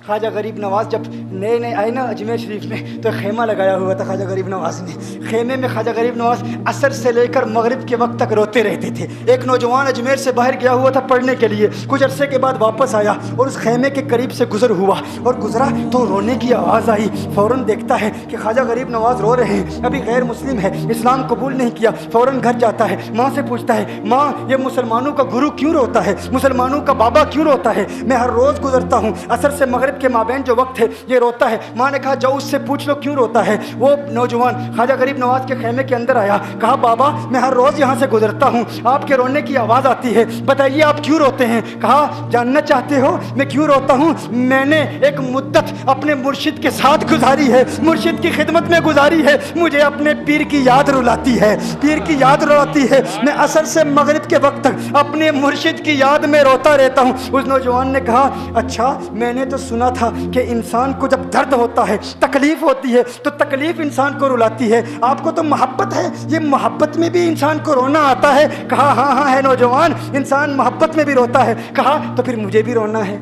خواجہ غریب نواز جب نئے نئے آئے نا اجمیر شریف میں تو خیمہ لگایا ہوا تھا خواجہ غریب نواز نے. خیمے میں خواجہ غریب نواز عصر سے لے کر مغرب کے وقت تک روتے رہتے تھے. ایک نوجوان اجمیر سے باہر گیا ہوا تھا پڑھنے کے لیے, کچھ عرصے کے بعد واپس آیا اور اس خیمے کے قریب سے گزر ہوا اور گزرا تو رونے کی آواز آئی. فوراً دیکھتا ہے کہ خواجہ غریب نواز رو رہے ہیں, ابھی غیر مسلم ہے, اسلام قبول نہیں کیا. فوراً گھر جاتا ہے, ماں سے پوچھتا ہے, ماں یہ مسلمانوں کا گرو کیوں روتا ہے, مسلمانوں کا بابا کیوں روتا ہے؟ میں ہر روز گزرتا ہوں, عصر سے مغرب کے مابین جو وقت ہے یہ روتا ہے. ماں نے کہا جاؤ اس سے پوچھ لو کیوں روتا ہے. وہ نوجوان خواجہ غریب نواز کے خیمے کے اندر آیا, کہا بابا میں ہر روز یہاں سے گزرتا ہوں, آپ کے رونے کی آواز آتی ہے, بتائیے آپ کیوں روتے ہیں؟ کہا جاننا چاہتے ہو میں کیوں روتا ہوں؟ میں نے ایک مدت اپنے مرشد کے ساتھ گزاری ہے, مرشد کی خدمت میں گزاری ہے, مجھے اپنے پیر کی یاد رلاتی ہے, پیر کی یاد رلاتی ہے. میں عصر سے مغرب کے وقت تک اپنے مرشد کی یاد میں روتا رہتا ہوں. اس نوجوان نے کہا اچھا میں نے تو سنا تھا کہ انسان کو جب درد ہوتا ہے, تکلیف ہوتی ہے تو تکلیف انسان کو رلاتی ہے, آپ کو تو محبت ہے, یہ محبت میں بھی انسان کو رونا آتا ہے؟ کہا ہاں ہاں ہے نوجوان, انسان محبت میں بھی روتا ہے. کہا تو پھر مجھے بھی رونا ہے,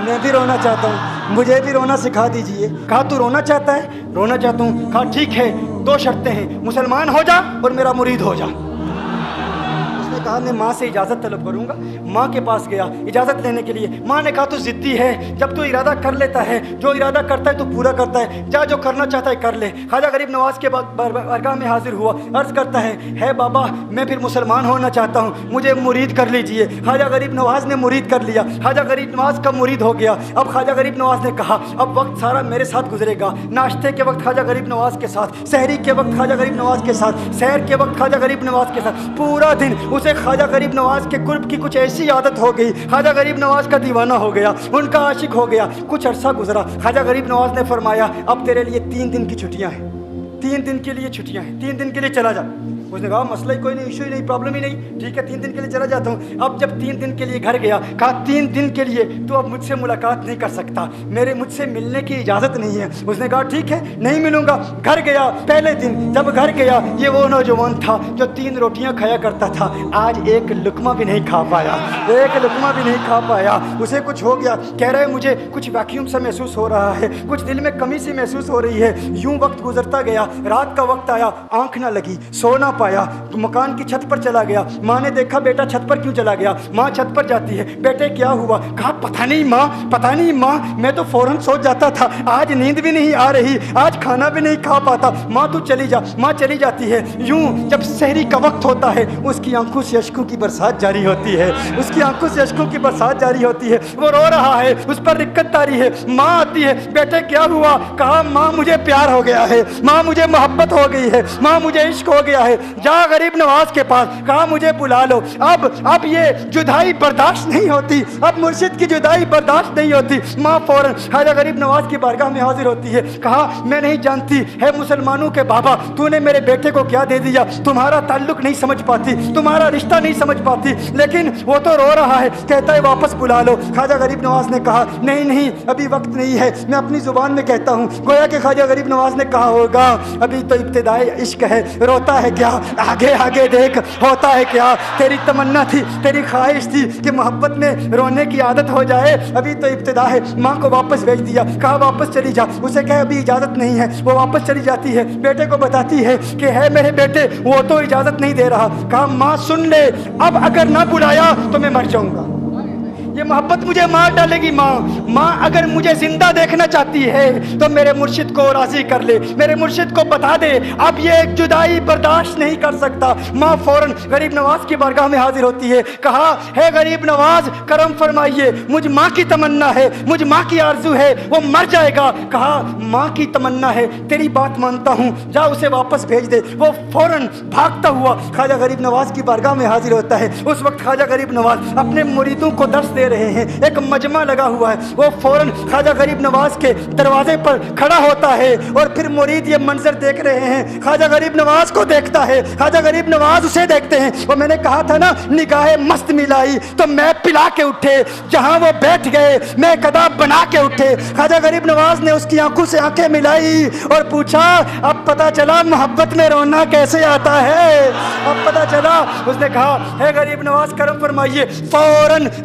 میں بھی رونا چاہتا ہوں, مجھے بھی رونا سکھا دیجئے. کہا تو رونا چاہتا ہے؟ رونا چاہتا ہوں. کہا ٹھیک ہے, دو شرطیں ہیں, مسلمان ہو جا اور میرا مرید ہو جا. اس نے کہا میں ماں سے اجازت طلب کروں گا. ماں کے پاس گیا اجازت لینے کے لیے. ماں نے کہا تو ضدی ہے, جب تو ارادہ کر لیتا ہے, جو ارادہ کرتا ہے تو پورا کرتا ہے, جا جو کرنا چاہتا ہے کر لے. خواجہ غریب نواز کے بارگاہ میں حاضر ہوا, عرض کرتا ہے بابا میں پھر مسلمان ہونا چاہتا ہوں, مجھے مرید کر لیجئے. خواجہ غریب نواز نے مرید کر لیا, خواجہ غریب نواز کا مرید ہو گیا. اب خواجہ غریب نواز نے کہا اب وقت سارا میرے ساتھ گزرے گا, ناشتے کے وقت خواجہ غریب نواز کے ساتھ, سحری کے وقت خواجہ غریب نواز کے ساتھ, سحر کے وقت خواجہ غریب نواز کے ساتھ, پورا دن اسے خواجہ غریب نواز کے قرب کی کچھ ایسی عادت ہو گئی, خواجہ غریب نواز کا دیوانہ ہو گیا, ان کا عاشق ہو گیا. کچھ عرصہ گزرا, خواجہ غریب نواز نے فرمایا اب تیرے لیے 3 دن کی چھٹیاں ہیں, 3 دن کے لیے چھٹیاں ہیں, 3 دن کے لیے چلا جا. اس نے کہا مسئلہ ہی کوئی نہیں, ایشو ہی نہیں, پرابلم ہی نہیں, ٹھیک ہے 3 دن کے لیے چلا جاتا ہوں. اب جب 3 دن کے لیے گھر گیا, کہا 3 دن کے لیے تو اب مجھ سے ملاقات نہیں کر سکتا, مجھ سے ملنے کی اجازت نہیں ہے. اس نے کہا ٹھیک ہے نہیں ملوں گا. گھر گیا, پہلے دن جب گھر گیا یہ وہ نوجوان تھا جو 3 روٹیاں کھایا کرتا تھا, آج ایک لقمہ بھی نہیں کھا پایا, ایک لقمہ بھی نہیں کھا پایا. اسے کچھ ہو گیا, کہہ رہے مجھے کچھ ویکیوم سا محسوس ہو رہا ہے, کچھ دل میں کمی سی محسوس ہو رہی ہے. یوں وقت گزرتا گیا, رات کا وقت آیا, آنکھ نہ لگی, سو نہ پایا, مکان کی چھت پر چلا گیا. ماں نے دیکھا بیٹا چھت پر کیوں چلا گیا؟ ماں چھت پر جاتی ہے, بیٹے کیا ہوا؟ کہا پتہ نہیں ماں, پتہ نہیں ماں, میں تو فوراً سو جاتا تھا, آج نیند بھی نہیں آ رہی, آج کھانا بھی نہیں کھا پاتا. ماں تو چلی جا. ماں چلی جاتی ہے. یوں جب سحری کا وقت ہوتا ہے اس کی آنکھوں سے اشکوں کی برسات جاری ہوتی ہے, اس کی آنکھوں سے اشکوں کی برسات جاری ہوتی ہے. وہ رو رہا ہے, اس پر رکت تاری ہے. ماں آتی ہے, بیٹے کیا ہوا؟ کہا ماں مجھے پیار ہو گیا ہے, ماں مجھے محبت ہو گئی ہے, ماں مجھے عشق ہو گیا ہے. جا غریب نواز کے پاس, کہا مجھے بلا لو, اب یہ جدائی برداشت نہیں ہوتی, اب مرشد کی جدائی برداشت نہیں ہوتی. ماں فوراً خواجہ غریب نواز کی بارگاہ میں حاضر ہوتی ہے. کہا میں نہیں جانتی ہے مسلمانوں کے بابا تو نے میرے بیٹے کو کیا دے دیا, تمہارا تعلق نہیں سمجھ پاتی, تمہارا رشتہ نہیں سمجھ پاتی, لیکن وہ تو رو رہا ہے, کہتا ہے واپس بلا لو. خواجہ غریب نواز نے کہا نہیں ابھی وقت نہیں ہے, میں اپنی زبان میں کہتا ہوں. گویا کہ خواجہ غریب نواز نے کہا ہوگا ابھی تو ابتدائی عشق ہے, روتا ہے کیا, آگے دیکھ ہوتا ہے کیا. تیری تمنا تھی, تیری خواہش تھی کہ محبت میں رونے کی عادت ہو جائے, ابھی تو ابتدا ہے. ماں کو واپس بھیج دیا, کہا واپس چلی جا. اسے کہا ابھی اجازت نہیں ہے, وہ واپس چلی جاتی ہے. بیٹے کو بتاتی ہے کہ ہے میرے بیٹے وہ تو اجازت نہیں دے رہا. کہا ماں سن لے, اب اگر نہ بلایا تو میں مر جاؤں گا, یہ محبت مجھے مار ڈالے گی. ماں اگر مجھے زندہ دیکھنا چاہتی ہے تو میرے مرشد کو راضی کر لے, میرے مرشد کو بتا دے اب یہ ایک جدائی برداشت نہیں کر سکتا. ماں فوراً غریب نواز کی بارگاہ میں حاضر ہوتی ہے. کہا ہے غریب نواز کرم فرمائیے, مجھ ماں کی تمنا ہے, مجھ ماں کی آرزو ہے, وہ مر جائے گا. کہا ماں کی تمنا ہے, تیری بات مانتا ہوں, جا اسے واپس بھیج دے. وہ فوراً بھاگتا ہوا خواجہ غریب نواز کی بارگاہ میں حاضر ہوتا ہے. اس وقت خواجہ غریب نواز اپنے مریدوں کو درس دے رہے ہیں, ایک مجمع لگا ہوا ہے. وہ فوراً خواجہ غریب نواز کے دروازے پر کھڑا ہوتا ہے اور پھر مرید یہ منظر دیکھ رہے ہیں, خواجہ غریب نواز کو دیکھتا ہے, خواجہ غریب نواز اسے دیکھتے ہیں. وہ میں نے کہا تھا نا نگاہ مست ملائی تو میں پلا کے اٹھے, جہاں وہ بیٹھ گئے میں قدا بنا کے اٹھے. خواجہ غریب نواز نے اس کی آنکھوں سے آنکھیں ملائی اور پوچھا اب پتا چلا محبت میں رونا کیسے آتا ہے, اب پتا چلا. اس نے کہا ہے غریب نواز کرم فرمائیے. فوراً